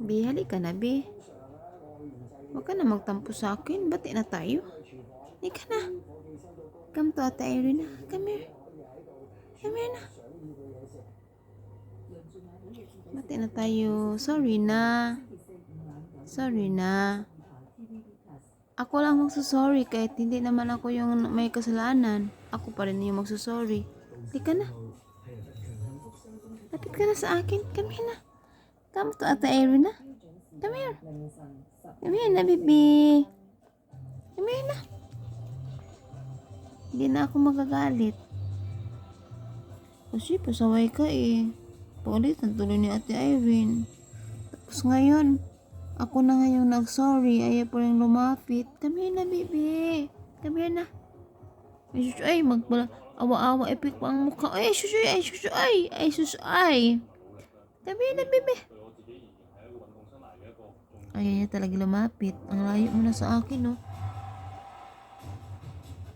Be, halika na, be. Huwag ka na magtampo sa akin. Bati na tayo. Halika na. Come to Ate Irene. Come here. Come here na. Bati na tayo. Sorry na. Sorry na. Ako lang magsusorry kahit hindi naman ako yung may kasalanan. Ako pa rin yung magsusorry. Halika na. Lapit ka na sa akin. Come here na. Come to Ate Irene na. Come here. Come here na, baby. Come here na. Hindi na ako magagalit. Kasi pasaway ka eh. Pagalitan tuloy ni Ate Irene. Tapos ngayon, ako na ngayong nag-sorry. Ayaw po rin lumapit. Come here na, baby. Come here na. Ay, sus, ay, awa-awa, epic pa ang mukha. Ay, sus, ay, sus, ay, ay, sus, ay. Come here na, baby. Ayaw niya talaga lumapit. Ang layo mo na sa akin, no.